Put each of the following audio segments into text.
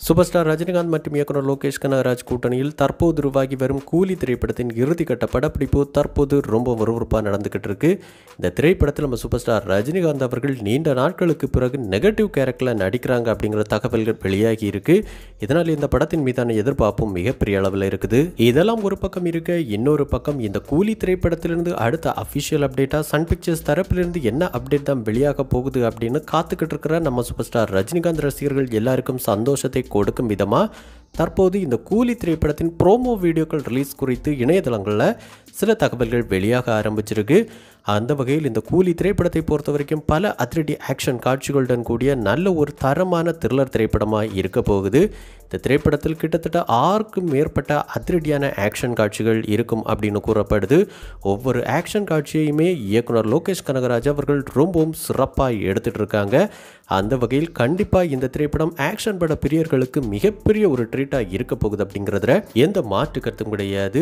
Super star Rajinikanth மற்றும் இயக்குனர் லோகேஷ் கனகராஜ் கூட்டணியில் தற்போது உருவாகி வரும் கூலி திரைப்படத்தின் இறுதிக்கட்ட படப்பிடிப்பு தற்போது ரொம்ப விறுவிறுப்பாக நடந்துகிட்டு இருக்கு. இந்த திரைப்படத்தில் நம்ம சூப்பர் ஸ்டார் ரஜினிகாந்த் அவர்கள் நீண்ட நாட்களுக்கு பிறகு நெகட்டிவ் கேரக்டரில் நடிக்கிறாங்க அப்படிங்கிற தகவல்கள் வெளியாகி இருக்கு. இதனால் இந்த படத்தின் மீதான எதிர்பார்ப்பும் மிகப்பெரிய அளவில் இருக்குது. இதெல்லாம் ஒரு பக்கம் இருக்க, இன்னொரு பக்கம் இந்த கூலி திரைப்படத்திலிருந்து அடுத்த அஃபிஷியல் அப்டேட்டா சன் பிக்சர்ஸ் தரப்பிலிருந்து என்ன அப்டேட் தான் வெளியாக போகுது அப்படின்னு காத்துக்கிட்டு இருக்கிற நம்ம சூப்பர் ஸ்டார் ரஜினிகாந்த் ரசிகர்கள் எல்லாருக்கும் சந்தோஷத்தை கொடுக்கும் விதமாக தற்போது இந்த கூலி திரைப்படத்தின் ப்ரோமோ வீடியோக்கள் ரிலீஸ் குறித்து இணையதளங்களில் சில தகவல்கள் வெளியாக ஆரம்பிச்சிருக்கு. அந்த வகையில் இந்த கூலி திரைப்படத்தை பொறுத்த வரைக்கும் பல அதிரடி ஆக்ஷன் காட்சிகளுடன் கூடிய நல்ல ஒரு தரமான த்ரில்லர் திரைப்படமாக இருக்க போகுது. இந்த திரைப்படத்தில் கிட்டத்தட்ட 6க்கும் மேற்பட்ட அதிரடியான ஆக்ஷன் காட்சிகள் இருக்கும் அப்படின்னு கூறப்படுது. ஒவ்வொரு ஆக்ஷன் காட்சியையுமே இயக்குனர் லோகேஷ் கனகராஜ் அவர்கள் ரொம்பவும் சிறப்பாக எடுத்துகிட்டு இருக்காங்க. அந்த வகையில் கண்டிப்பாக இந்த திரைப்படம் ஆக்ஷன் பட பிரியர்களுக்கு மிகப்பெரிய ஒரு ட்ரீட்டாக இருக்க போகுது அப்படிங்கிறதுல எந்த மாற்று கருத்தும் கிடையாது.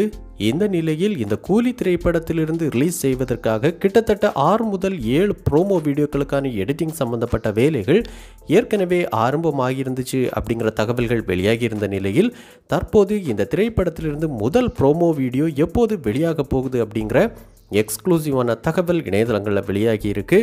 இந்த நிலையில் இந்த கூலி திரைப்படத்திலிருந்து ரிலீஸ் செய்வதற்காக கிட்டத்தட்ட 6 முதல் 7 ப்ரோமோ வீடியோக்களுக்கான எடிட்டிங் சம்பந்தப்பட்ட வேலைகள் ஏற்கனவே ஆரம்பமாகியிருந்துச்சு அப்படிங்கிற தகவல்கள் வெளியாகி இருந்த நிலையில் தற்போது இந்த திரைப்படத்திலிருந்து முதல் ப்ரோமோ வீடியோ எப்போது வெளியாக போகுது அப்படிங்கிற எக்ஸ்க்ளூசிவான தகவல் இணையதளங்களில் வெளியாகி இருக்கு.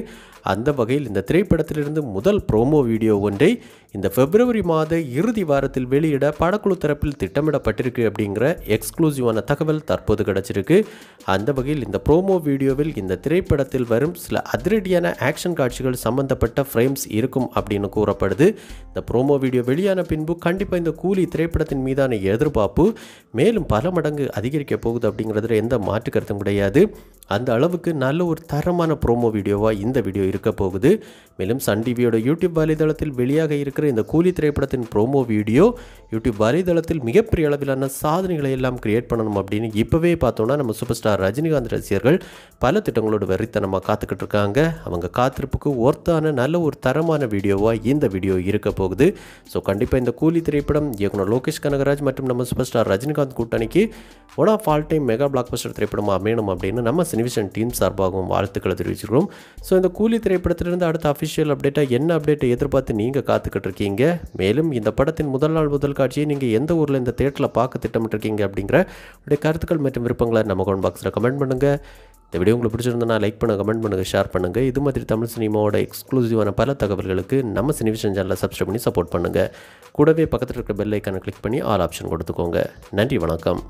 அந்த வகையில் இந்த திரைப்படத்திலிருந்து முதல் ப்ரோமோ வீடியோ ஒன்றை இந்த பிப்ரவரி மாத இறுதி வாரத்தில் வெளியிட படக்குழு தரப்பில் திட்டமிடப்பட்டிருக்கு அப்படிங்கிற எக்ஸ்க்ளூசிவான தகவல் தற்போது கிடச்சிருக்கு. அந்த வகையில் இந்த ப்ரோமோ வீடியோவில் இந்த திரைப்படத்தில் வரும் சில அதிரடியான ஆக்ஷன் காட்சிகள் சம்பந்தப்பட்ட ஃப்ரேம்ஸ் இருக்கும் அப்படின்னு கூறப்படுது. இந்த ப்ரோமோ வீடியோ வெளியான பின்பு கண்டிப்பாக இந்த கூலி திரைப்படத்தின் மீதான எதிர்பார்ப்பு மேலும் பல மடங்கு அதிகரிக்க போகுது அப்படிங்கிறதுல எந்த மாற்று கருத்தும் கிடையாது. அந்த அளவுக்கு நல்ல ஒரு தரமான ப்ரோமோ வீடியோவாக இந்த வீடியோ இருக்க போகுது. மேலும் சன் டிவியோட யூடியூப் வலைதளத்தில் வெளியாக இருக்கிற இந்த கூலி திரைப்படத்தின் ப்ரோமோ வீடியோ யூடியூப் வலைதளத்தில் மிகப்பெரிய அளவிலான சாதனைகளை எல்லாம் கிரியேட் பண்ணணும் அப்படின்னு இப்போவே பார்த்தோன்னா நம்ம சூப்பர் ஸ்டார் ரஜினிகாந்த் ரசிகர்கள் பல திட்டங்களோட வெறித்தனமாக காத்துக்கிட்டு இருக்காங்க. அவங்க காத்திருப்புக்கு ஒர்த்தான நல்ல ஒரு தரமான வீடியோவாக இந்த வீடியோ இருக்க போகுது. ஸோ கண்டிப்பாக இந்த கூலி திரைப்படம் இயக்குனர் லோகேஷ் கனகராஜ் மற்றும் நம்ம சூப்பர் ஸ்டார் ரஜினிகாந்த் கூட்டணிக்கு one of all time mega blockbuster திரைப்படமாக அமையணும் அப்படின்னு நம்ம சினிவிஷன் டீம் சார்பாகவும் வாழ்த்துக்களை தெரிவிச்சிருக்கிறோம். ஸோ இந்த கூலி திரைப்படத்திலிருந்து அடுத்த அஃபிஷியல் அப்டேட்டாக என்ன அப்டேட்டை எதிர்பார்த்து நீங்கள் காத்துக்கிட்டு இருக்கீங்க? மேலும் இந்த படத்தின் முதல் நாள் முதல் காட்சியை நீங்கள் எந்த ஊரில் இந்த தேட்டரில் பார்க்க திட்டமிட்டிருக்கீங்க அப்படிங்கிற உடைய கருத்துக்கள் மற்றும் விருப்பங்களை நம்ம கமெண்ட் பாக்ஸில் கமெண்ட் பண்ணுங்கள். இந்த வீடியோ உங்களுக்கு பிடிச்சிருந்தா லைக் பண்ணுங்கள், கமெண்ட் பண்ணுங்கள், ஷேர் பண்ணுங்கள். இது மாதிரி தமிழ் சினிமாவோட எக்ஸ்க்ளூசிவான பல தகவல்களுக்கு நம்ம சினிவிஷன் சேனலை சப்ஸ்கிரைப் பண்ணி சப்போர்ட் பண்ணுங்கள். கூடவே பக்கத்தில் இருக்கிற பெல் ஐக்கானை கிளிக் பண்ணி ஆல் ஆப்ஷன் கொடுத்துக்கோங்க. நன்றி, வணக்கம்.